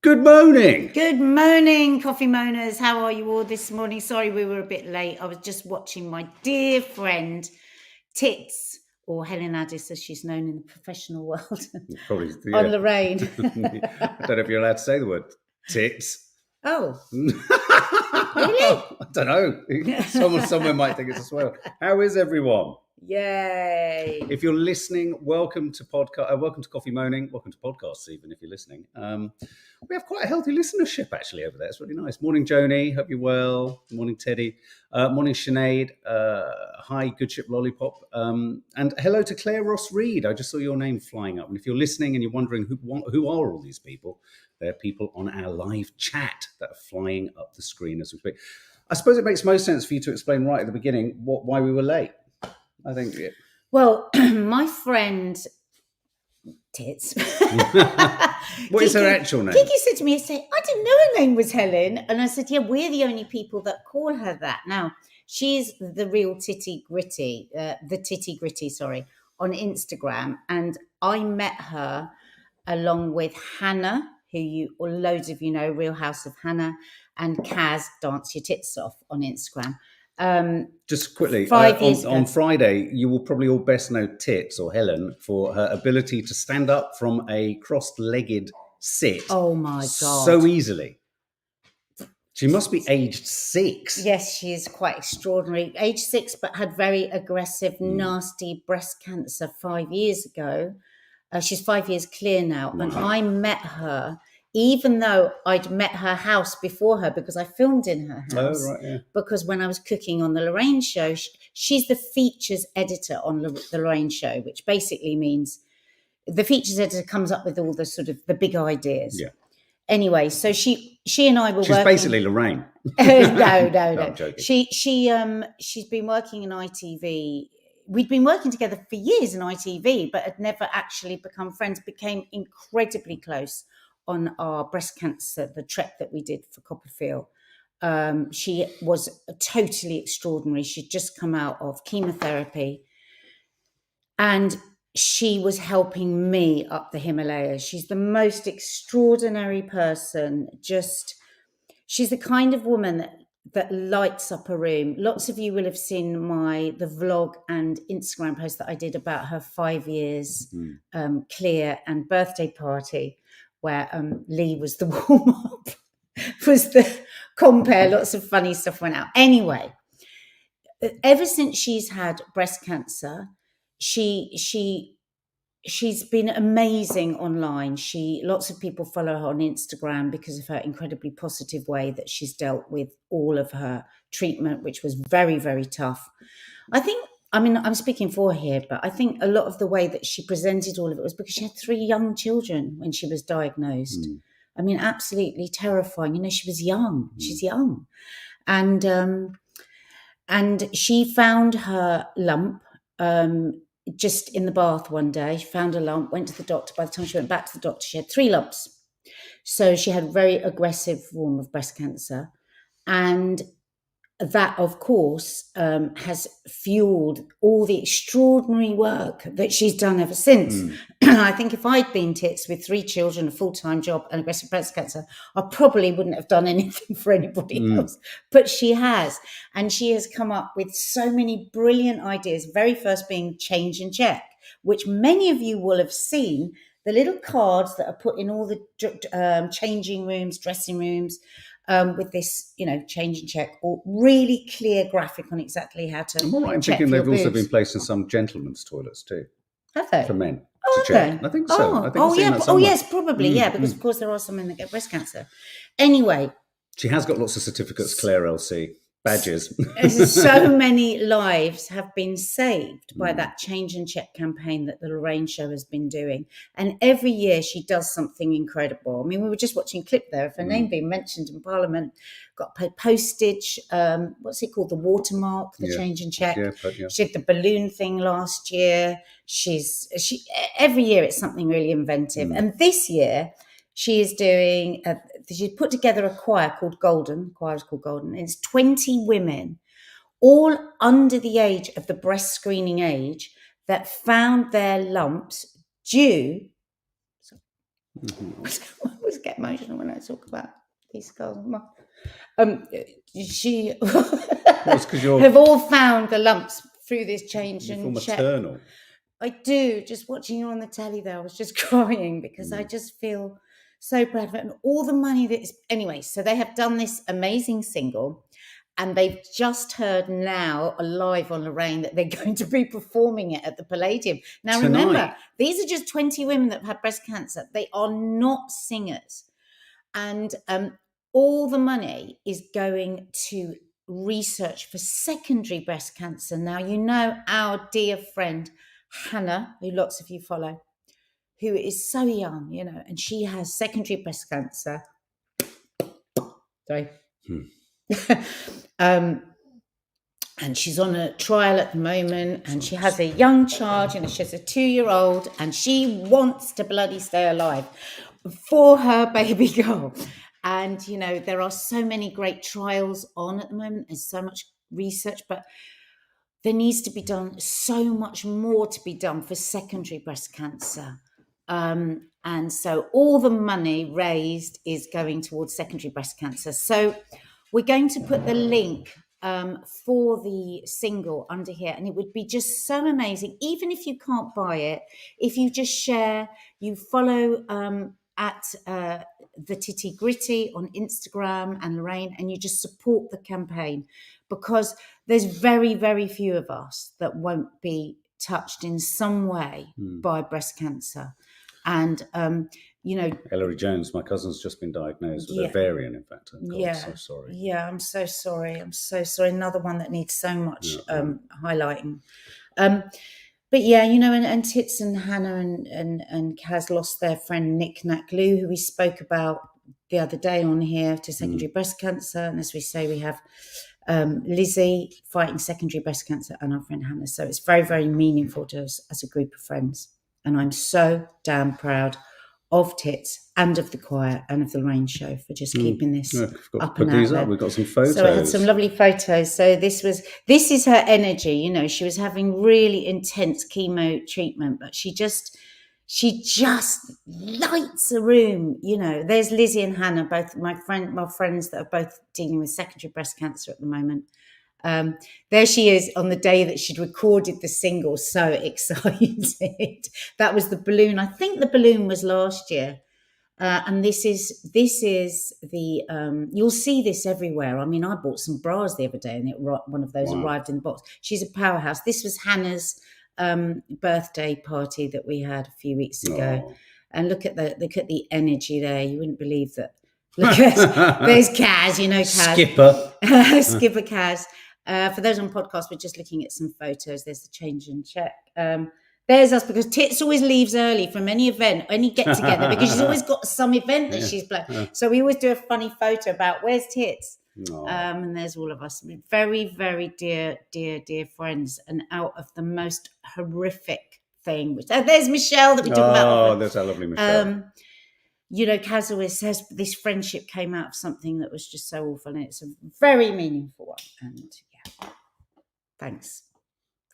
Good morning. Good morning, coffee moaners. How are you all this morning? Sorry we were a bit late. I was just watching my dear friend Tits, or Helen Addis as she's known in the professional world, Probably, on yeah. Lorraine. I don't know if you're allowed to say the word tits. Oh, Really? really? I don't know. Someone might think it's a swear. How is everyone? Yay. If you're listening, welcome to podcast. Welcome to Coffee Moaning. Welcome to podcasts, even if you're listening. We have quite a healthy listenership actually over there. It's really nice. Morning, Joni. Hope you're well. Morning, Teddy. Morning, Sinead. Hi, Good Ship Lollipop. And hello to Claire Ross Reed. I just saw your name flying up. And if you're listening and you're wondering who are all these people, they're people on our live chat that are flying up the screen as we speak. I suppose it makes most sense for you to explain right at the beginning why we were late. I think. Well, my friend Tits. What is her actual name? Kiki said to me, I didn't know her name was Helen. And I said, yeah, we're the only people that call her that. Now, she's the real Titty Gritty, on Instagram. And I met her along with Hannah, who loads of you know, Real House of Hannah, and Kaz, Dance Your Tits Off on Instagram. Just quickly, 5 years on Friday, you will probably all best know Tits or Helen for her ability to stand up from a cross-legged sit. Oh my God. So easily. She must be aged 6. Yes, she is quite extraordinary. Age 6, but had very aggressive, nasty breast cancer 5 years ago. She's 5 years clear now. Wow. And I met her, even though I'd met her house before her because I filmed in her house. Oh, right, yeah. Because when I was cooking on the Lorraine show, she's the features editor on the Lorraine show, which basically means the features editor comes up with all the sort of the big ideas. Yeah. Anyway, so she and I were She's working. basically Lorraine. No. I'm joking. She's been working in ITV. We'd been working together for years in ITV, but had never actually become friends. Became incredibly close on our breast cancer, the trek that we did for Copperfield. She was totally extraordinary. She'd just come out of chemotherapy, and she was helping me up the Himalayas. She's the most extraordinary person. She's the kind of woman that lights up a room. Lots of you will have seen the vlog and Instagram post that I did about her 5 years clear and birthday party, where Lee was the warm-up, was the compare. Lots of funny stuff went out. Anyway, ever since she's had breast cancer, she's been amazing online. Lots of people follow her on Instagram because of her incredibly positive way that she's dealt with all of her treatment, which was very, very tough. I'm speaking for her here, but I think a lot of the way that she presented all of it was because she had 3 young children when she was diagnosed. I mean, absolutely terrifying. You know, she was young. She's young. And she found her lump just in the bath one day. She found a lump, went to the doctor. By the time she went back to the doctor, she had 3 lumps. So she had a very aggressive form of breast cancer. And that, of course, has fueled all the extraordinary work that she's done ever since. I think if I'd been Tits with 3 children, a full-time job and aggressive breast cancer, I probably wouldn't have done anything for anybody else. But she has. And she has come up with so many brilliant ideas. Very first being change and check, which many of you will have seen. The little cards that are put in all the changing rooms, dressing rooms, with this, change and check, or really clear graphic on exactly how to. I'm all right in check thinking for your they've also boobs. been placed in some gentlemen's toilets too. Have they? For men. Oh, to check. they? I think so. I think I've seen yeah. that somewhere. Yes, probably. Yeah, because of course there are some men that get breast cancer. Anyway. She has got lots of certificates, Claire LC. Badges. So many lives have been saved by that change and check campaign that the Lorraine show has been doing. And every year she does something incredible. I mean, we were just watching a clip there of her name being mentioned in Parliament, got postage, what's it called? The watermark, the change and check. Yeah. She did the balloon thing last year. Every year it's something really inventive. And this year she is doing, she put together a choir called Golden. The choir is called Golden. It's 20 women, all under the age of the breast screening age, that found their lumps due I always get emotional when I talk about these girls. She because you're have all found the lumps through this change you feel and check. maternal. I do. Just watching you on the telly there, I was just crying because I just feel so proud of it. And all the money that is... Anyway, so they have done this amazing single and they've just heard now live on Lorraine that they're going to be performing it at the Palladium. Now, Tonight. remember, these are just 20 women that have had breast cancer. They are not singers. And all the money is going to research for secondary breast cancer. Now, you know our dear friend Hannah, who lots of you follow, who is so young, you know, and she has secondary breast cancer. Sorry. And she's on a trial at the moment, and she has a young child, you know, she has a 2-year-old, and she wants to bloody stay alive for her baby girl. And, you know, there are so many great trials on at the moment. There's so much research, but there needs to be done so much more to be done for secondary breast cancer. And so all the money raised is going towards secondary breast cancer. So we're going to put the link for the single under here, and it would be just so amazing, even if you can't buy it, if you just share, you follow at the Titty Gritty on Instagram and Lorraine, and you just support the campaign, because there's very, very few of us that won't be touched in some way by breast cancer. And you know, Ellery Jones, my cousin's just been diagnosed with ovarian, in fact. Oh, God, so sorry. Yeah, I'm so sorry. I'm so sorry. Another one that needs so much highlighting. But yeah, you know, and Tits and Hannah and Kaz lost their friend Nick Nakloo, who we spoke about the other day on here, to secondary breast cancer. And as we say, we have Lizzie fighting secondary breast cancer and our friend Hannah. So it's very, very meaningful to us as a group of friends. And I'm so damn proud of Tits and of the choir and of the Lorraine Show for just keeping this up and out there. We've got some photos. So I had some lovely photos. So this is her energy. You know, she was having really intense chemo treatment, but she just lights a room. You know, there's Lizzie and Hannah, both my friends that are both dealing with secondary breast cancer at the moment. There she is on the day that she'd recorded the single, so excited. That was the balloon. I think the balloon was last year. And this is the you'll see this everywhere. I mean, I bought some bras the other day and one of those arrived in the box. She's a powerhouse. This was Hannah's birthday party that we had a few weeks ago. And look at the energy there. You wouldn't believe that. Look at there's Kaz, you know, Kaz. Skipper Kaz. For those on podcast, we're just looking at some photos. There's the change and check. There's us, because Tits always leaves early from any event, any get together, because she's always got some event that she's playing. So we always do a funny photo about where's Tits. And there's all of us. Very, very dear friends. And out of the most horrific thing, there's Michelle that we talk about. Oh, there's that lovely Michelle. You know, Kaz always says this friendship came out of something that was just so awful, and it's a very meaningful one. And yeah, thanks,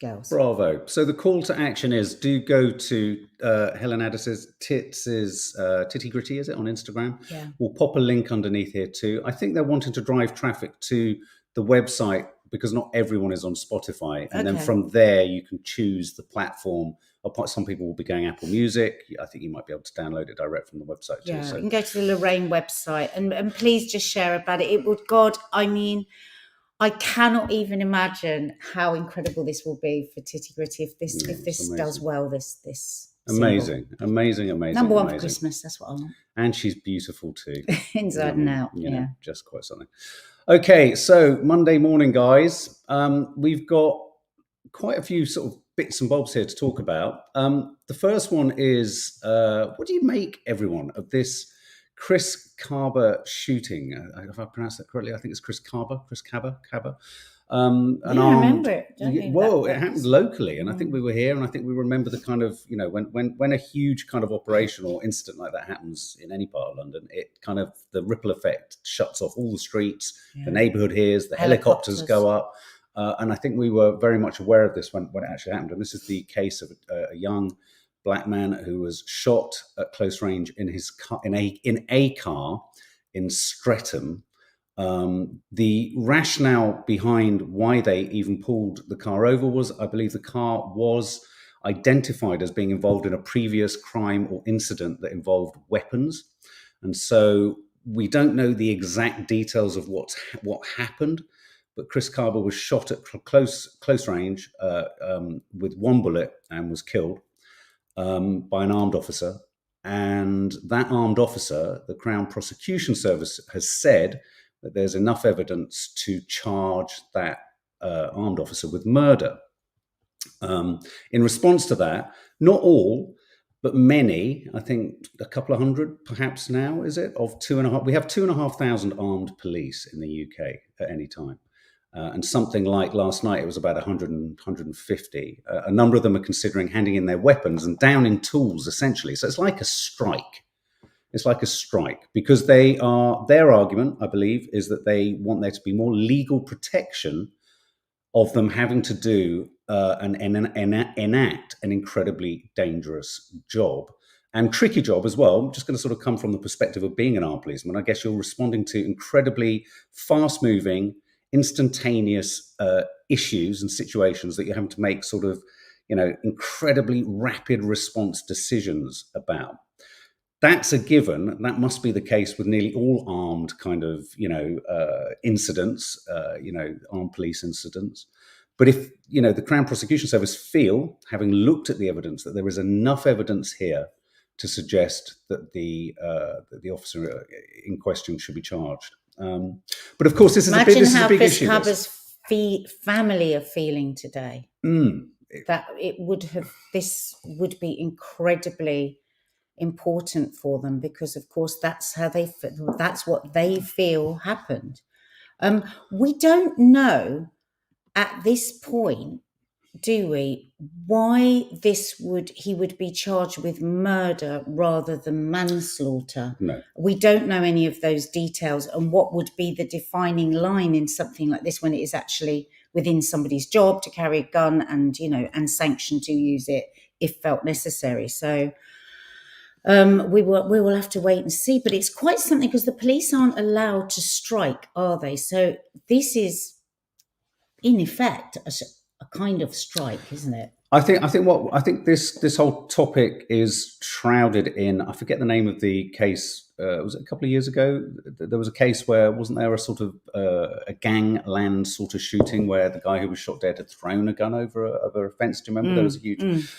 girls. Bravo. So the call to action is, do go to Helen Addis's Tits' Titty Gritty, is it, on Instagram? Yeah. We'll pop a link underneath here too. I think they're wanting to drive traffic to the website, because not everyone is on Spotify. And then from there, you can choose the platform. Some people will be going Apple Music. I think you might be able to download it direct from the website too. Yeah, so you can go to the Lorraine website and please just share about it. It would, God, I mean, I cannot even imagine how incredible this will be for Titty Gritty if this does well. This amazing. Number one for Christmas. That's what I want. And she's beautiful too, inside and out. You know, just quite something. Okay, so Monday morning, guys. We've got quite a few sort of bits and bobs here to talk about. The first one is, what do you make, everyone, of this Chris Kaba shooting? If I pronounced that correctly, I think it's Chris Kaba. I remember it. It happened locally, and I think we were here, and I think we remember the kind of, you know, when a huge kind of operation or incident like that happens in any part of London, it kind of, the ripple effect shuts off all the streets, the neighbourhood hears, the helicopters go up. And I think we were very much aware of this when it actually happened. And this is the case of a young black man who was shot at close range in his car, in a car in Streatham. The rationale behind why they even pulled the car over was, I believe, the car was identified as being involved in a previous crime or incident that involved weapons, and so we don't know the exact details of what happened. But Chris Kaba was shot at close range with one bullet and was killed by an armed officer. And that armed officer, the Crown Prosecution Service, has said that there's enough evidence to charge that armed officer with murder. In response to that, not all, but many, I think a couple of hundred perhaps now, is it, of 2.5, we have 2,500 armed police in the UK at any time. And something like last night, it was about 100 and 150. A number of them are considering handing in their weapons and downing tools, essentially. So it's like a strike. It's like a strike because their argument, I believe, is that they want there to be more legal protection of them having to do enact an incredibly dangerous job and tricky job as well. I'm just going to sort of come from the perspective of being an armed policeman. I guess you're responding to incredibly fast-moving, instantaneous issues and situations that you're having to make sort of, incredibly rapid response decisions about. That's a given. That must be the case with nearly all armed kind of, incidents, armed police incidents. But if, the Crown Prosecution Service feel, having looked at the evidence, that there is enough evidence here to suggest that the officer in question should be charged. But of course, this is a big issue. Imagine how Chris Kaba's family are feeling today. That this would be incredibly important for them because, of course, that's what they feel happened. We don't know at this point, do we, why he would be charged with murder rather than manslaughter. No. We don't know any of those details and what would be the defining line in something like this when it is actually within somebody's job to carry a gun and, and sanctioned to use it if felt necessary. So we will have to wait and see, but it's quite something because the police aren't allowed to strike, are they? So this is, in effect, a kind of strike, isn't it? I think this whole topic is shrouded in, I forget the name of the case. Was it a couple of years ago? There was a case where, wasn't there a sort of a gangland sort of shooting where the guy who was shot dead had thrown a gun over a fence? Do you remember? There was a huge.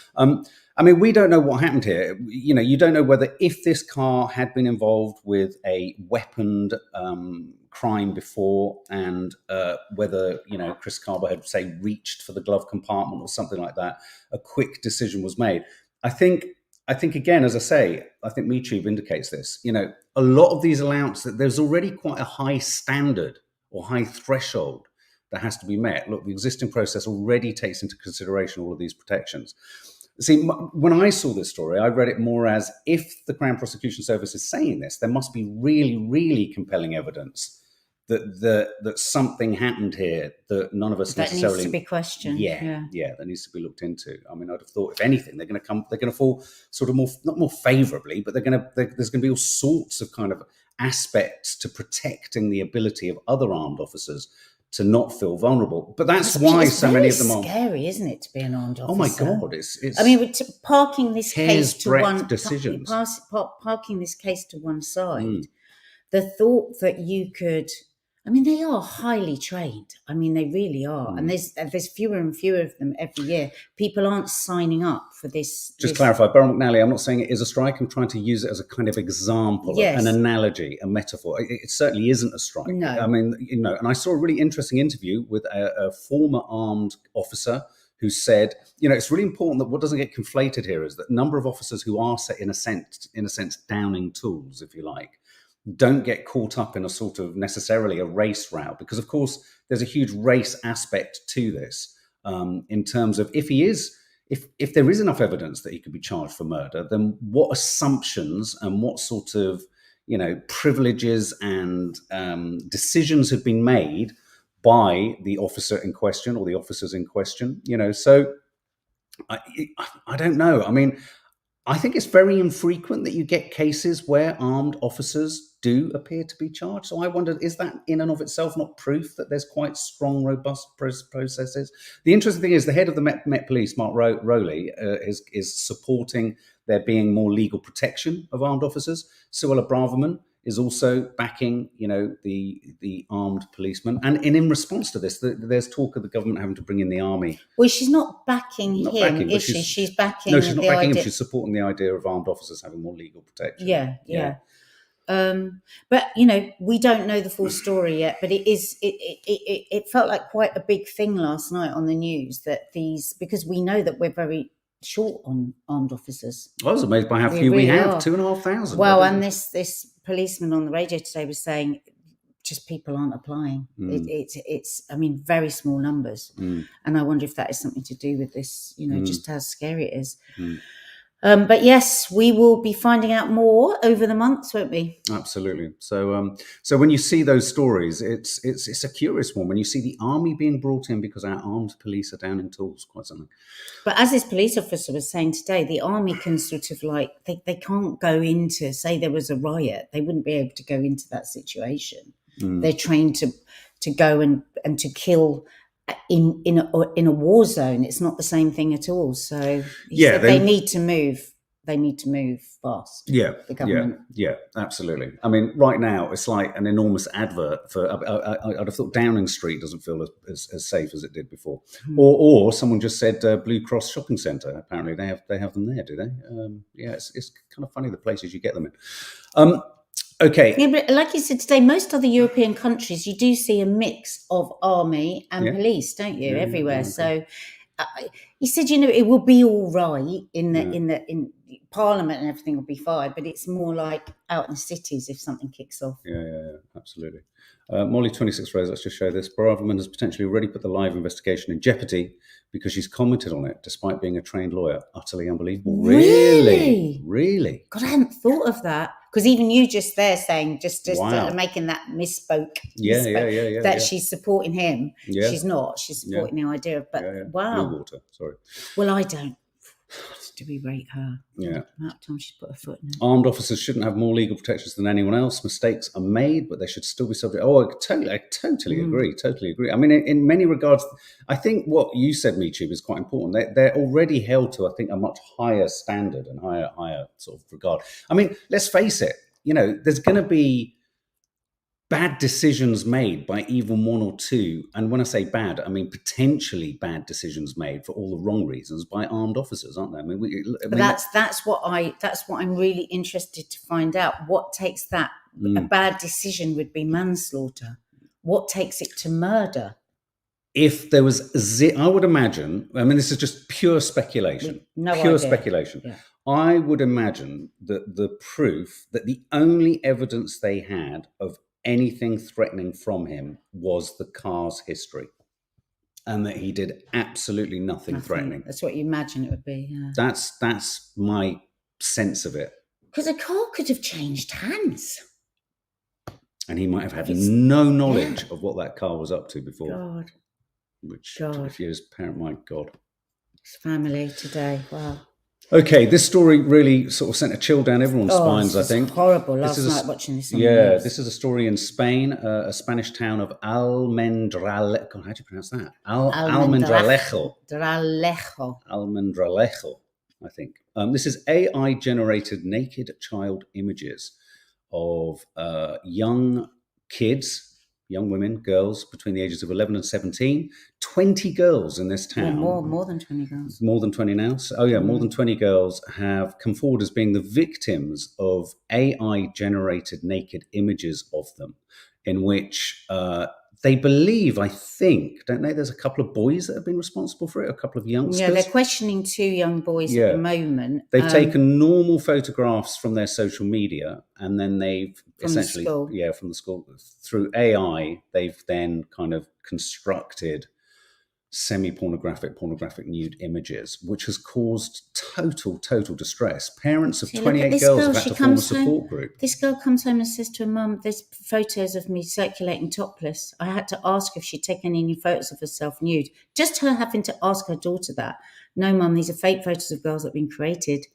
I mean, we don't know what happened here. You don't know whether if this car had been involved with a weaponed crime before and whether, Chris Kaba had, say, reached for the glove compartment or something like that, a quick decision was made. I think again, as I say, I think MeTube indicates this. A lot of these allowances, there's already quite a high standard or high threshold that has to be met. Look, the existing process already takes into consideration all of these protections. See, when I saw this story, I read it more as if the Crown Prosecution Service is saying this, there must be really, really compelling evidence that something happened here that none of us necessarily. That needs to be questioned. Yeah, that needs to be looked into. I mean, I'd have thought, if anything, they're going to fall sort of more, not more favourably, but there's going to be all sorts of kind of aspects to protecting the ability of other armed officers to not feel vulnerable. But that's why so many of them are. It's scary, isn't it, to be an armed officer? Oh my God, it's. I mean, parking this case to one decisions. Parking this case to one side. The thought that you could. I mean, they are highly trained. I mean, they really are. And there's fewer and fewer of them every year. People aren't signing up for this. Just clarify, Beryl McNally, I'm not saying it is a strike. I'm trying to use it as a kind of example, an analogy, a metaphor. It certainly isn't a strike. No. I mean, and I saw a really interesting interview with a former armed officer who said, it's really important that what doesn't get conflated here is that number of officers who are, in a sense, downing tools, if you like, don't get caught up in a sort of necessarily a race route, because of course there's a huge race aspect to this in terms of if there is enough evidence that he could be charged for murder, then what assumptions and what sort of privileges and decisions have been made by the officer in question or the officers in question. So I don't know. I mean, I think it's very infrequent that you get cases where armed officers do appear to be charged. So I wonder, is that in and of itself not proof that there's quite strong, robust processes? The interesting thing is the head of the Met Police, Mark Rowley, is supporting there being more legal protection of armed officers. Sawalha-Adderleys is also backing, the armed policemen. And in response to this, there's talk of the government having to bring in the army. Well, she's not backing Not him, backing, is but she? She's backing. No, she's not the backing him. idea. She's supporting the idea of armed officers having more legal protection. Yeah. But we don't know the full story yet. But it felt like quite a big thing last night on the news that because we know that we're very short on armed officers. I was amazed by how few we have. 2,500. Well, and this policeman on the radio today was saying just people aren't applying. It's very small numbers. And I wonder if that is something to do with this, just how scary it is. But yes, we will be finding out more over the months, won't we? Absolutely. So when you see those stories, it's a curious one. When you see the army being brought in because our armed police are down in tools, quite something. But as this police officer was saying today, the army can sort of they can't go into, say there was a riot, they wouldn't be able to go into that situation. They're trained to go and to kill in a war zone. It's not the same thing at all. So they need to move. They need to move fast. Yeah, the government. Yeah, absolutely. I mean, right now it's like an enormous advert for. I'd have thought Downing Street doesn't feel as safe as it did before. Or someone just said Blue Cross Shopping Centre. Apparently they have them there, do they? It's kind of funny the places you get them in. Okay. Yeah, but like you said today, most other European countries, you do see a mix of army and police, don't you? Everywhere. Okay. So he said, it will be all right in Parliament and everything will be fine, but it's more like out in the cities if something kicks off. Yeah, absolutely. Molly 26 Rose, let's just show this. Braverman has potentially already put the live investigation in jeopardy because she's commented on it despite being a trained lawyer. Utterly unbelievable. Really? God, I hadn't thought of that. Because even you just there saying, just wow. Making that misspoke. Yeah. That she's supporting him. Yeah. She's not. She's supporting the idea of, wow. Blue water, sorry. Well, I don't. Do we rate her? Yeah. About time she's put her foot in it. Armed officers shouldn't have more legal protections than anyone else. Mistakes are made, but they should still be subject. Oh, I totally agree. Totally agree. I mean, in many regards, I think what you said, Michu, is quite important. They're already held to, I think, a much higher standard and higher sort of regard. I mean, let's face it. There's going to be bad decisions made by even one or two, and when I say bad, I mean potentially bad decisions made for all the wrong reasons by armed officers, aren't there? That's what I'm really interested to find out. What takes that? A bad decision would be manslaughter. What takes it to murder? If there was, I would imagine. I mean, this is just pure speculation. Pure speculation. Yeah. I would imagine that the proof, that the only evidence they had of anything threatening from him was the car's history, and that he did absolutely nothing threatening. That's what you imagine it would be. Yeah. That's my sense of it. Because a car could have changed hands, and he might have had no knowledge of what that car was up to before. God. If you're his parent, my God. His family today. Wow. Okay, this story really sort of sent a chill down everyone's spines, I think. Horrible last night watching this. This is a story in Spain, a Spanish town of Almendralejo. God, how do you pronounce that? Almendralejo. Almendralejo, I think. This is AI-generated naked child images of young kids, young women, girls between the ages of 11 and 17, 20 girls in this town. More than 20 girls. More than 20 now? More than 20 girls have come forward as being the victims of AI-generated naked images of them, in which they believe, I think, don't they, there's a couple of boys that have been responsible for it, a couple of youngsters. Yeah, they're questioning 2 young boys at the moment. They've taken normal photographs from their social media, and then they've from the school, through AI, they've then kind of constructed pornographic nude images, which has caused total distress. Parents of 28 girls have had to form a support group. This girl comes home and says to her mum, there's photos of me circulating topless. I had to ask if she'd taken any photos of herself nude. Just her having to ask her daughter that. No, mum, these are fake photos of girls that have been created.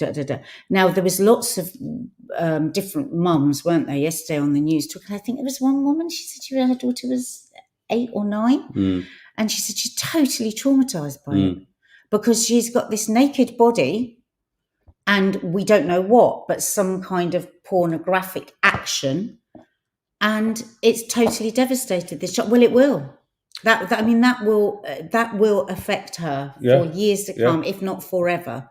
Da, da, da. Now, there was lots of different mums, weren't there, yesterday on the news talking. I think there was one woman, she said her daughter was 8 or 9, and she said she's totally traumatised by it because she's got this naked body and we don't know what, but some kind of pornographic action, and it's totally devastated this child. Well, it will. That will affect her for years to come, if not forever.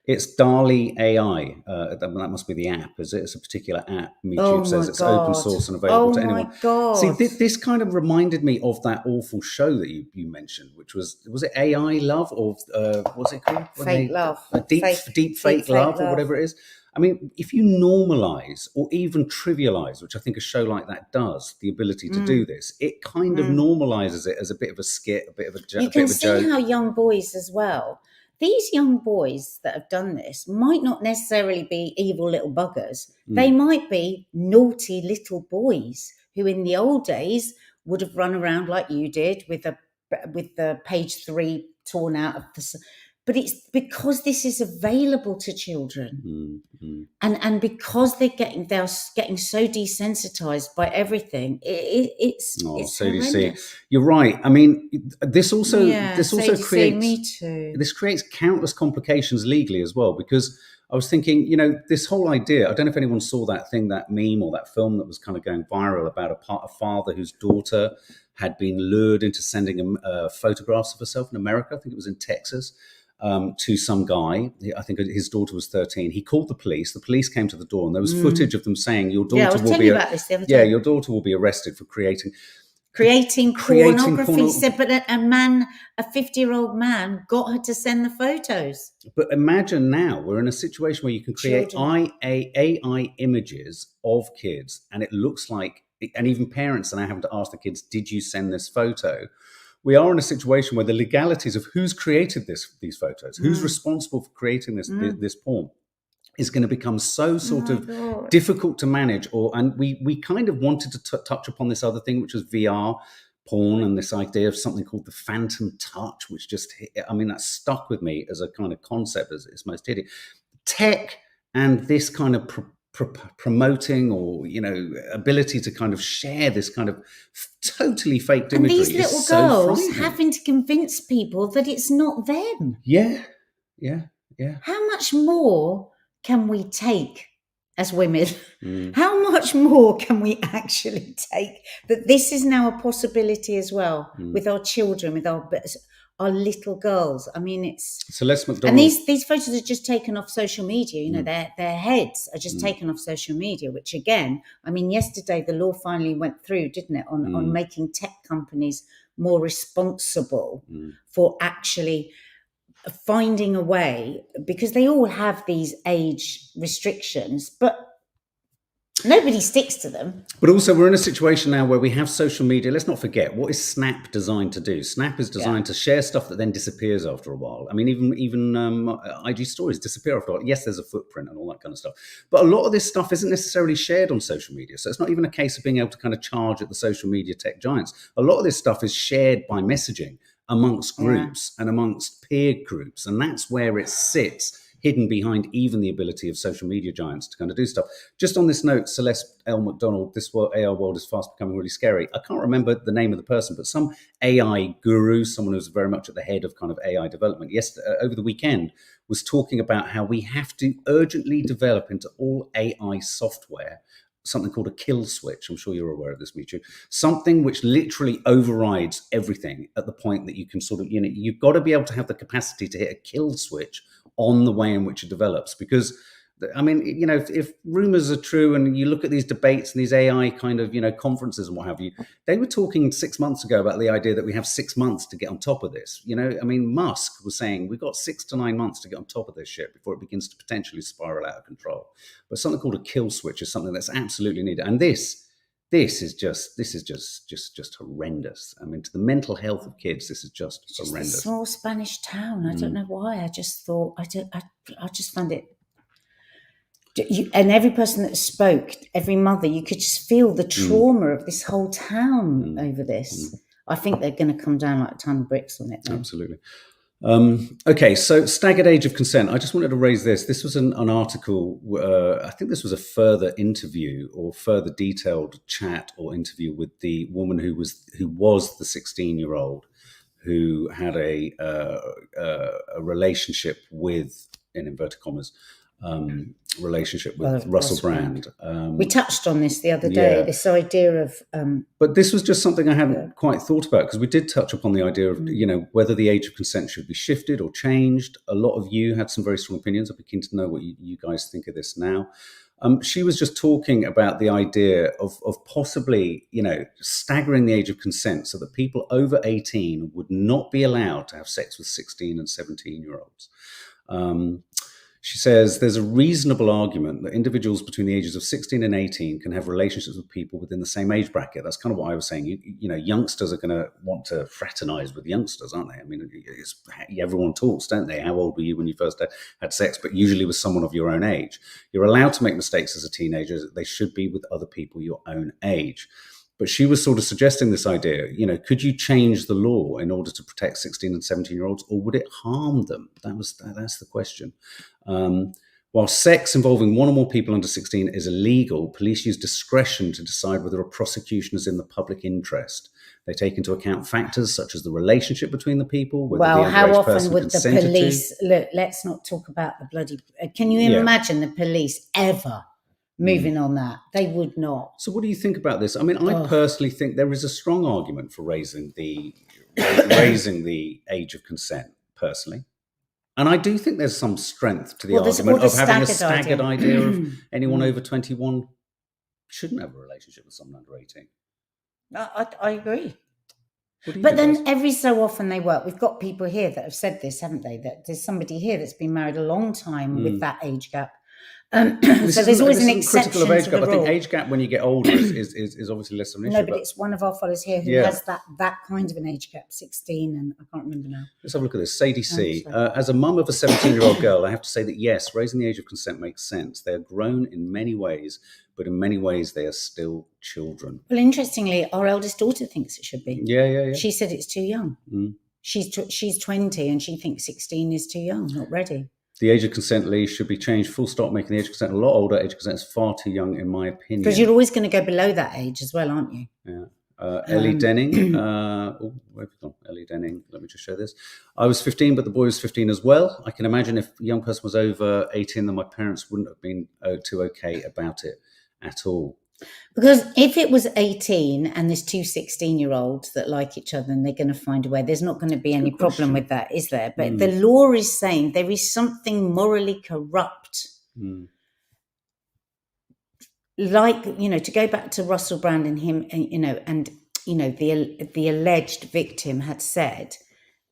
It's DALI AI. That must be the app, is it? It's a particular app. YouTube says it's open source and available to anyone. Oh, my God. See, this kind of reminded me of that awful show that you mentioned, which was it AI Love, or what's it called? Fake Love. Deep Fake Love, or whatever it is. I mean, if you normalise or even trivialise, which I think a show like that does, the ability to do this, it kind of normalises it as a bit of a skit, a bit of a joke. You can see how young boys as well. These young boys that have done this might not necessarily be evil little buggers. They might be naughty little boys who in the old days would have run around like you did with the page 3 torn out of the... But it's because this is available to children, and because they're getting so desensitized by everything. It's so you see, you're right. I mean, this also creates me too. This creates countless complications legally as well, because I was thinking, this whole idea. I don't know if anyone saw that meme or that film that was kind of going viral about a father whose daughter had been lured into sending photographs of herself in America. I think it was in Texas. To some guy. I think his daughter was 13. He called the police. The police came to the door, and there was footage of them saying, "Your daughter will be about this the other day. Your daughter will be arrested for creating pornography." Said, but a 50-year-old man got her to send the photos. But imagine now we're in a situation where you can create AI images of kids, and it looks like, and even parents are now having to ask the kids, "Did you send this photo?" We are in a situation where the legalities of who's created these photos, who's responsible for creating this porn, is going to become so sort of difficult to manage. And we kind of wanted to touch upon this other thing, which was VR porn, and this idea of something called the phantom touch, which that stuck with me as a kind of concept as it's most hideous. Tech and this kind of promoting or ability to kind of share this kind of totally faked imagery. And these little girls having to convince people that it's not them. Yeah. How much more can we take as women? How much more can we actually take that this is now a possibility as well with our children, with our little girls? I mean, it's Celeste McDonald. And these photos are just taken off social media. Their heads are just taken off social media. Which again, I mean, yesterday the law finally went through, didn't it, on making tech companies more responsible for actually finding a way, because they all have these age restrictions, but nobody sticks to them. But also we're in a situation now where we have social media. Let's not forget, what is Snap designed to do? Snap is designed to share stuff that then disappears after a while. I mean, even IG stories disappear after a while. Yes, there's a footprint and all that kind of stuff. But a lot of this stuff isn't necessarily shared on social media. So it's not even a case of being able to kind of charge at the social media tech giants. A lot of this stuff is shared by messaging amongst groups and amongst peer groups. And that's where it sits, hidden behind even the ability of social media giants to kind of do stuff. Just on this note, Celeste L. McDonald, this AI world is fast becoming really scary. I can't remember the name of the person, but some AI guru, someone who's very much at the head of kind of AI development, over the weekend was talking about how we have to urgently develop into all AI software something called a kill switch. I'm sure you're aware of this, Michu. Something which literally overrides everything at the point that you can sort of, you've got to be able to have the capacity to hit a kill switch on the way in which it develops. Because, I mean, if rumors are true and you look at these debates and these AI kind of, conferences and what have you, they were talking 6 months ago about the idea that we have 6 months to get on top of this. I mean, Musk was saying we've got 6 to 9 months to get on top of this shit before it begins to potentially spiral out of control. But something called a kill switch is something that's absolutely needed. And this is just horrendous. I mean, to the mental health of kids, this is just horrendous. It's a small Spanish town. I don't know why. I just thought I just found it. And every person that spoke, every mother, you could just feel the trauma of this whole town over this. I think they're going to come down like a ton of bricks on it. Though. Absolutely. Okay, so staggered age of consent. I just wanted to raise this. This was an article. I think this was a further interview or further detailed chat or interview with the woman who was the 16-year-old who had a relationship with, in inverted commas, relationship with Russell Brand. We touched on this the other day, this idea of... but this was just something I hadn't quite thought about, because we did touch upon the idea of, whether the age of consent should be shifted or changed. A lot of you had some very strong opinions. I'd be keen to know what you guys think of this now. She was just talking about the idea of possibly, staggering the age of consent so that people over 18 would not be allowed to have sex with 16 and 17-year-olds. She says there's a reasonable argument that individuals between the ages of 16 and 18 can have relationships with people within the same age bracket. That's kind of what I was saying. Youngsters are going to want to fraternize with youngsters, aren't they? I mean, everyone talks, don't they? How old were you when you first had sex? But usually with someone of your own age. You're allowed to make mistakes as a teenager. They should be with other people your own age. But she was sort of suggesting this idea, could you change the law in order to protect 16 and 17-year-olds, or would it harm them? That's the question. While sex involving one or more people under 16 is illegal, police use discretion to decide whether a prosecution is in the public interest. They take into account factors such as the relationship between the people. Well, how often would the police... Look, let's not talk about the bloody... Can you imagine the police ever moving on that? They would not. So what do you think about this? I mean, I personally think there is a strong argument for raising the age of consent, personally. And I do think there's some strength to the argument of having a staggered idea of anyone over 21 shouldn't have a relationship with someone under 18. I agree. But then every so often they work. We've got people here that have said this, haven't they? That there's somebody here that's been married a long time with that age gap. So there's always an exception to the rule. I think age gap when you get older is obviously less of an issue. No, but it's one of our followers here who has that kind of an age gap, 16, and I can't remember now. Let's have a look at this. Sadie C. As a mum of a 17-year-old girl, I have to say that yes, raising the age of consent makes sense. They are grown in many ways, but in many ways they are still children. Well, interestingly, our eldest daughter thinks it should be. Yeah. She said it's too young. She's 20 and she thinks 16 is too young, not ready. The age of consent, Lee, should be changed. Full stop. Making the age of consent a lot older. Age of consent is far too young, in my opinion. Because you're always going to go below that age as well, aren't you? Yeah. Ellie Denning. Where have we gone? Ellie Denning. Let me just show this. I was 15, but the boy was 15 as well. I can imagine if a young person was over 18, then my parents wouldn't have been too okay about it at all. Because if it was 18 and there's two 16-year-olds that like each other and they're going to find a way, there's not going to be any problem with that, is there? But the law is saying there is something morally corrupt. Like, to go back to Russell Brand and him, the alleged victim had said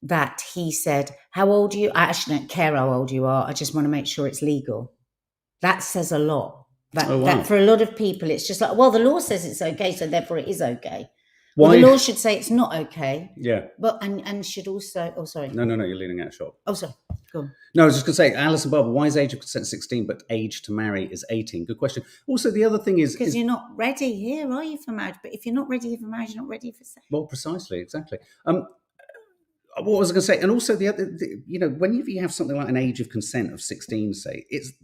that he said, how old are you? I actually don't care how old you are. I just want to make sure it's legal. That says a lot. That for a lot of people, it's just like, well, the law says it's okay, so therefore it is okay. Well, the law should say it's not okay. Yeah. But and should also... Oh, sorry. No, you're leaning out of shot. Oh, sorry. Go on. No, I was just going to say, Alison Barber, why is age of consent 16, but age to marry is 18? Good question. Also, the other thing is... Because you're not ready here, are you, for marriage? But if you're not ready for marriage, you're not ready for sex. Well, precisely, exactly. What was I going to say? And also, when you have something like an age of consent of 16, say, it's...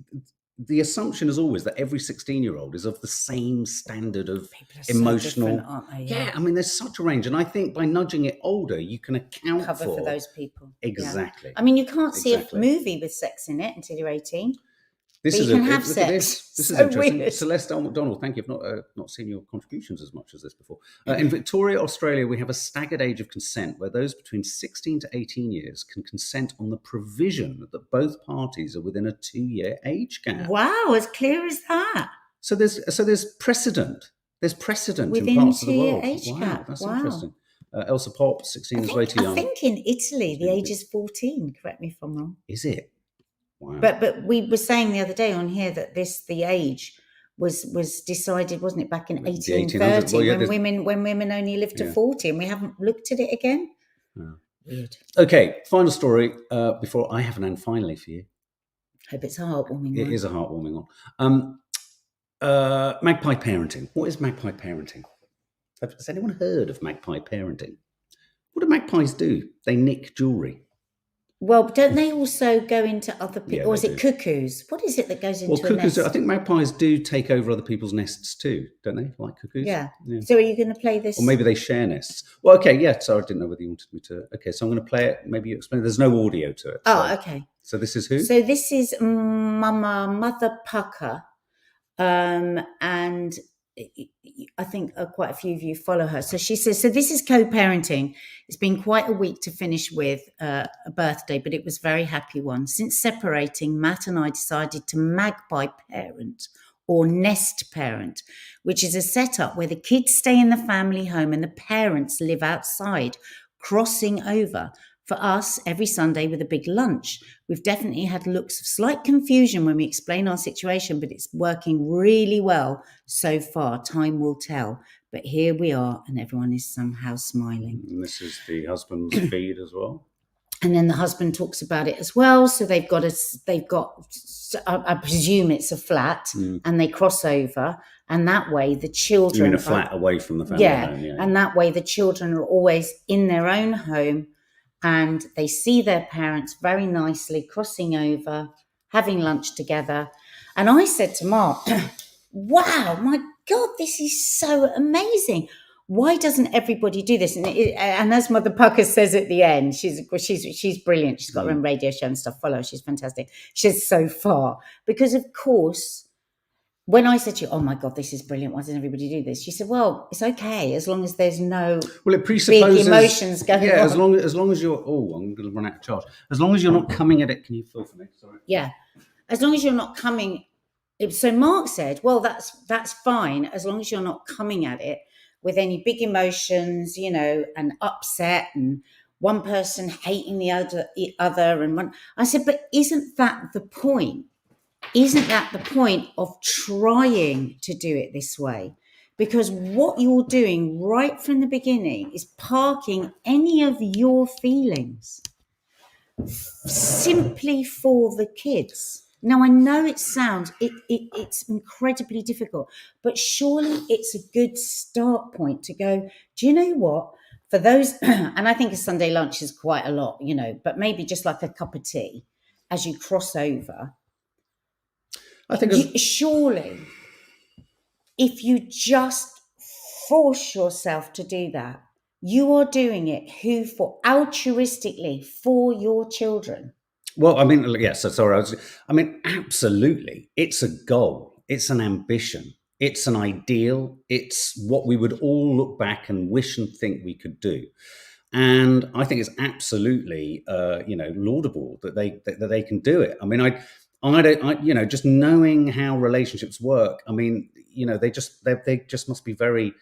The assumption is always that every 16-year-old is of the same standard of emotional. So aren't they? Yeah, I mean, there's such a range, and I think by nudging it older, you can account for those people. Exactly. Yeah. I mean, you can't see a movie with sex in it until you're 18. This but is you can have sex. This is interesting. Weird. Celeste Donald, thank you. I've not seen your contributions as much as this before. In Victoria, Australia, we have a staggered age of consent where those between 16 to 18 years can consent on the provision that both parties are within a 2-year age gap. Wow, as clear as that. So there's precedent. There's precedent within in parts of the world. Age gap. That's interesting. Elsa Pop, 16 is way too young. I think in Italy, the age is 14. Correct me if I'm wrong. Is it? Wow. But we were saying the other day on here that the age was decided, wasn't it, back in 1830 when women only lived to 40, and we haven't looked at it again. Yeah. Weird. Okay, final story before I have an and finally for you. Hope it's a heartwarming one. It is a heartwarming one. Magpie parenting. What is magpie parenting? Has anyone heard of magpie parenting? What do magpies do? They nick jewellery. Well, don't they also go into other people, Yeah, or they is it do. cuckoos? What is it that goes Well, into a cuckoos, nest? I think magpies do take over other people's nests too, don't they? Like cuckoos? Yeah. Yeah. So are you going to play Or this? maybe they share nests. Well, okay, yeah. So I didn't know whether you wanted me to. Okay, so I'm going to play it. Maybe you explain. There's no audio to it. Oh, okay. So this is who? So this is Mother Pucker, and I think quite a few of you follow her. So she says, so this is co-parenting. It's been quite a week to finish with a birthday, but it was a very happy one. Since separating, Matt and I decided to magpie parent or nest parent, which is a setup where the kids stay in the family home and the parents live outside, crossing over. For us, every Sunday with a big lunch. We've definitely had looks of slight confusion when we explain our situation, but it's working really well so far. Time will tell. But here we are, and everyone is somehow smiling. And this is the husband's feed as well. And then the husband talks about it as well. So they've got, I presume it's a flat, and they cross over. And that way the children... You mean a flat away from the family home? Yeah. And that way the children are always in their own home, and they see their parents very nicely crossing over, having lunch together. And I said to Mark, wow, my God, this is so amazing. Why doesn't everybody do this? And as Mother Pucker says at the end, she's brilliant. She's got her own radio show and stuff. Follow her. She's fantastic. She's so far. Because, of course, when I said to you, oh my God, this is brilliant, why doesn't everybody do this? She said, well, it's okay as long as there's no it presupposes big emotions going on. Yeah, as long as you're, I'm going to run out of charge. As long as you're not coming at it, can you fill for me? Sorry. Yeah, as long as you're not coming. So Mark said, well, that's fine as long as you're not coming at it with any big emotions, and upset and one person hating the other. And one. I said, but isn't that the point? Isn't that the point of trying to do it this way? Because what you're doing right from the beginning is parking any of your feelings simply for the kids. Now, I know it's incredibly difficult, but surely it's a good start point to go, do you know what? For those, and I think a Sunday lunch is quite a lot, but maybe just like a cup of tea as you cross over. I think surely, if you just force yourself to do that, you are doing it altruistically for your children. Well, I mean, yes. Sorry, absolutely. It's a goal. It's an ambition. It's an ideal. It's what we would all look back and wish and think we could do. And I think it's absolutely, laudable that they can do it. I mean, just knowing how relationships work. I mean, they just must be very,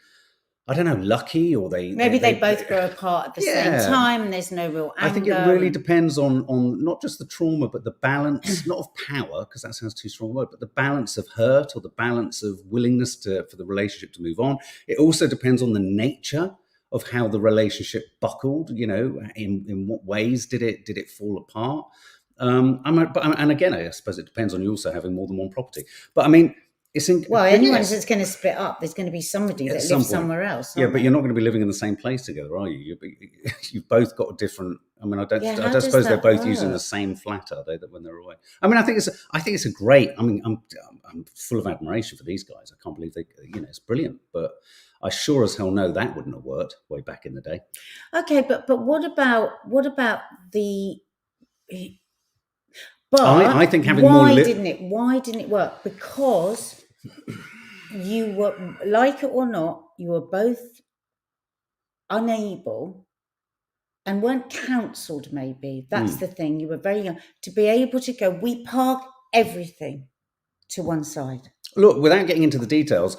I don't know, lucky, or they both grow apart at the same time, and there's no real anger. I think it really depends on not just the trauma, but the balance, not of power, because that sounds too strong a word, but the balance of hurt or the balance of willingness for the relationship to move on. It also depends on the nature of how the relationship buckled. In what ways did it fall apart? And again, I suppose it depends on you also having more than one property. But I mean, anyone that's going to split up, there's going to be somebody that lives somewhere else. Yeah, but you're not going to be living in the same place together, are you? You've both got a different. I mean, I don't suppose they're both using the same flat, are they? That when they're away. I mean, I think it's a great. I mean, I'm full of admiration for these guys. I can't believe they. It's brilliant, but I sure as hell know that wouldn't have worked way back in the day. Okay, but what about the? But I think having why didn't it work? Because you were, like it or not, you were both unable and weren't counselled. Maybe that's the thing. You were very young to be able to go. We park everything to one side. Look, without getting into the details,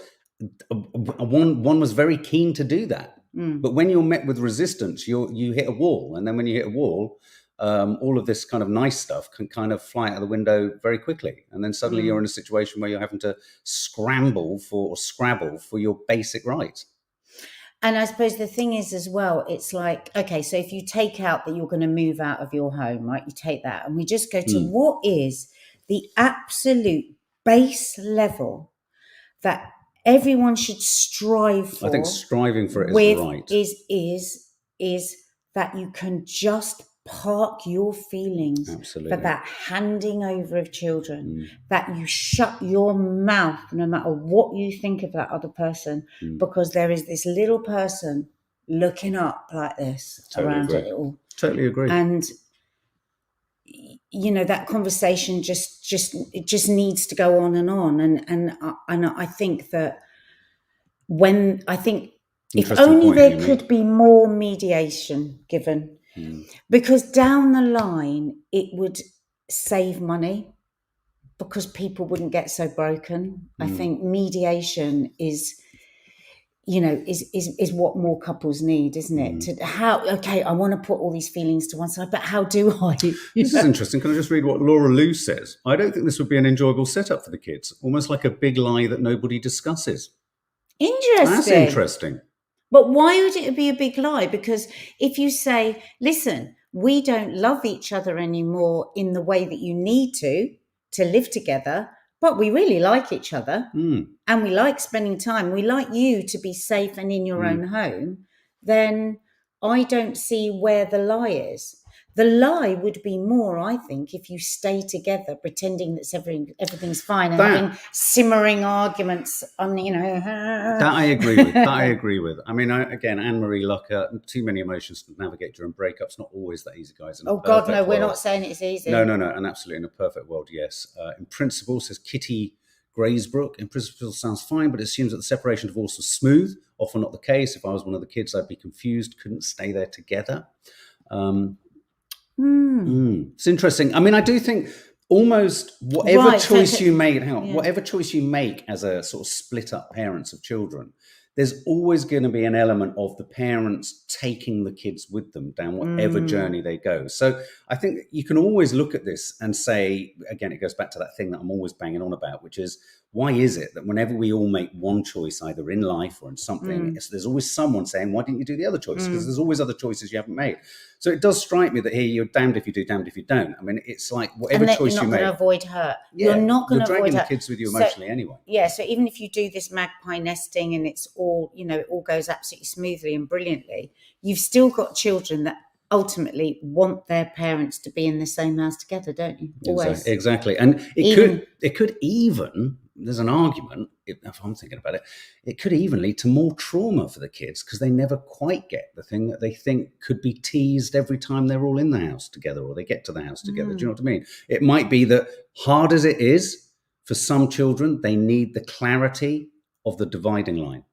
one was very keen to do that. But when you're met with resistance, you hit a wall, and then when you hit a wall, all of this kind of nice stuff can kind of fly out the window very quickly, and then suddenly you're in a situation where you're having to scrabble for your basic rights. And I suppose the thing is as well, it's like, okay, so if you take out that you're going to move out of your home, right? You take that, and we just go to what is the absolute base level that everyone should strive for. I think striving for it is right. Is that you can just park your feelings Absolutely. for that handing over of children, that you shut your mouth no matter what you think of that other person, because there is this little person looking up like this around it all. Totally agree. And you know, that conversation just needs to go on and on. And I think that if only there could be more mediation given, because down the line it would save money, because people wouldn't get so broken. I think mediation is what more couples need, isn't it? I want to put all these feelings to one side, but how do I? This is interesting. Can I just read what Laura Lou says? I don't think this would be an enjoyable setup for the kids. Almost like a big lie that nobody discusses. Interesting. That's interesting. But why would it be a big lie? Because if you say, listen, we don't love each other anymore in the way that you need to live together, but we really like each other and we like spending time, we like you to be safe and in your own home, then I don't see where the lie is. The lie would be more, I think, if you stay together pretending that everything's fine and having simmering arguments on, That I agree with. I mean, again, Anne-Marie Lucker, too many emotions to navigate during breakups. Not always that easy, guys. Oh, God, no, we're not saying it's easy. No. And absolutely, in a perfect world, yes. In principle, says Kitty Graysbrook, in principle sounds fine, but it assumes that the separation divorce was smooth. Often not the case. If I was one of the kids, I'd be confused, couldn't stay there together. It's interesting. I mean, I do think almost whatever choice you make, whatever choice you make as a sort of split up parents of children, there's always going to be an element of the parents taking the kids with them down whatever journey they go. So I think you can always look at this and say, again, it goes back to that thing that I'm always banging on about, which is, why is it that whenever we all make one choice, either in life or in something, there's always someone saying, why didn't you do the other choice? Because there's always other choices you haven't made. So it does strike me that here you're damned if you do, damned if you don't. I mean, it's like whatever choice you make. You're not going to avoid hurt. You're not going to avoid hurt. You're dragging the kids with you emotionally anyway. Yeah, so even if you do this magpie nesting and it's all, it all goes absolutely smoothly and brilliantly, you've still got children that ultimately want their parents to be in the same house together, don't you? Always. Exactly. And it could even, there's an argument, if I'm thinking about it, it could even lead to more trauma for the kids because they never quite get the thing that they think could be teased every time they're all in the house together or they get to the house together. Do you know what I mean? It might be that, hard as it is, for some children, they need the clarity of the dividing line.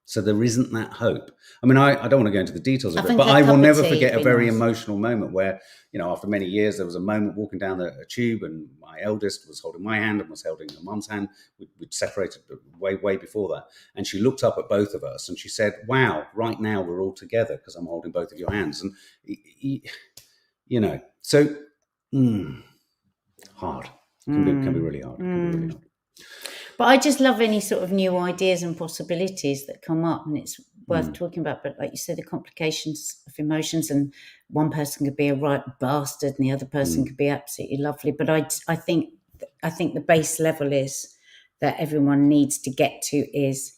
So there isn't that hope. I mean, I don't want to go into the details of it, but I will never forget a very emotional moment where, after many years, there was a moment walking down a tube and my eldest was holding my hand and was holding her mum's hand. We'd separated way before that. And she looked up at both of us and she said, wow, right now we're all together because I'm holding both of your hands. And, so hard. Can be really hard. But I just love any sort of new ideas and possibilities that come up, and it's worth talking about. But like you say, the complications of emotions, and one person could be a right bastard and the other person could be absolutely lovely. But I think the base level is that everyone needs to get to is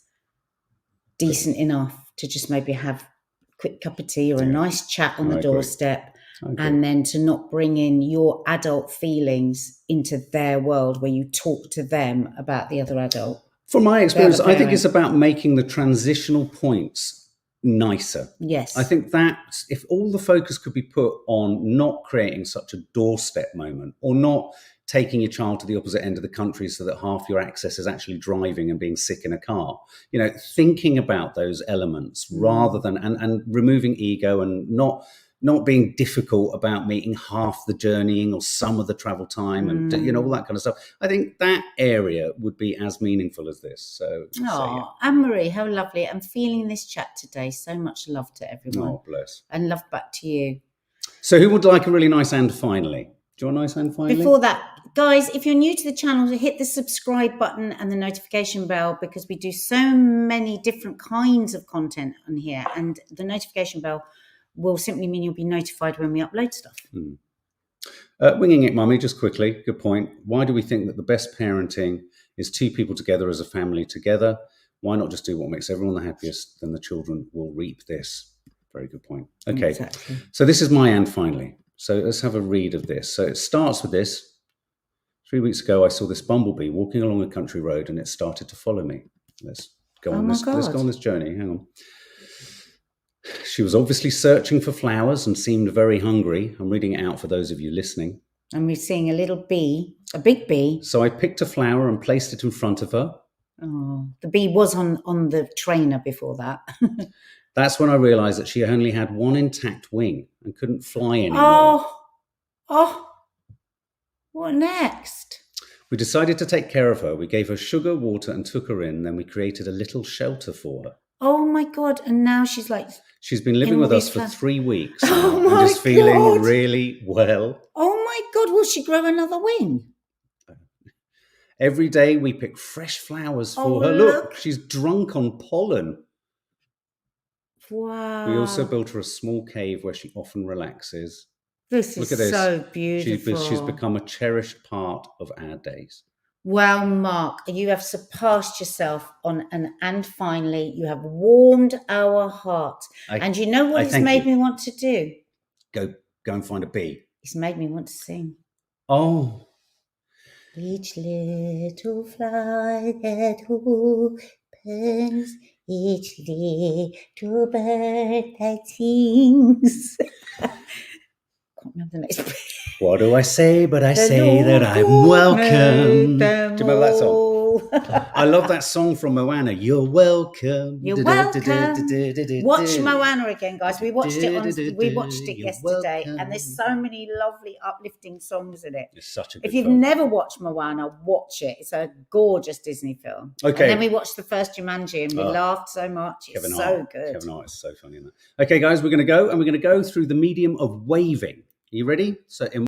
decent enough to just maybe have a quick cup of tea or a nice chat on the doorstep. And then to not bring in your adult feelings into their world where you talk to them about the other adult. From my experience, I think it's about making the transitional points nicer. Yes. I think that if all the focus could be put on not creating such a doorstep moment or not taking your child to the opposite end of the country so that half your access is actually driving and being sick in a car, thinking about those elements rather than, and removing ego and not being difficult about meeting half the journeying or some of the travel time and, all that kind of stuff. I think that area would be as meaningful as this. So, Anne-Marie, how lovely. I'm feeling this chat today. So much love to everyone. Oh, bless. And love back to you. So who would like a really nice and finally? Do you want a nice and finally? Before that, guys, if you're new to the channel, hit the subscribe button and the notification bell because we do so many different kinds of content on here. And the notification bell will simply mean you'll be notified when we upload stuff. Winging it, Mummy, just quickly, good point. Why do we think that the best parenting is two people together as a family together? Why not just do what makes everyone the happiest? Then the children will reap this. Very good point. Okay, exactly. So this is my and finally. So let's have a read of this. So it starts with this. 3 weeks ago, I saw this bumblebee walking along a country road, and it started to follow me. Let's go on this. Let's go on this journey. Hang on. She was obviously searching for flowers and seemed very hungry. I'm reading it out for those of you listening. And we're seeing a little bee, a big bee. So I picked a flower and placed it in front of her. Oh, the bee was on the trainer before that. That's when I realised that she only had one intact wing and couldn't fly anymore. Oh, what next? We decided to take care of her. We gave her sugar, water, and took her in. Then we created a little shelter for her. Oh my God! And now she's like... She's been living with us for 3 weeks now, Oh my and is feeling God. really well. Oh my God, will she grow another wing? Every day we pick fresh flowers for her. Look, she's drunk on pollen. Wow. We also built her a small cave where she often relaxes. This is so beautiful. She's become a cherished part of our days. Well, Mark, you have surpassed yourself and finally you have warmed our heart. And you know what it's made me want to do? Go and find a bee. It's made me want to sing. Oh. Each little fly that opens, each little bird that sings. Can't remember the next bit. What do I say? But I say that I'm welcome. Do you remember that song? I love that song from Moana. You're welcome. You're welcome. Watch Moana again, guys. We watched it yesterday, and there's so many lovely, uplifting songs in it. It's such a good If you've film. never watched Moana, watch it. It's a gorgeous Disney film. Okay. And then we watched the first Jumanji, and we laughed so much. It's so good. Kevin Hart is so funny in that. Okay, guys, we're going to go, and we're going to go through the medium of waving. Are you ready? So in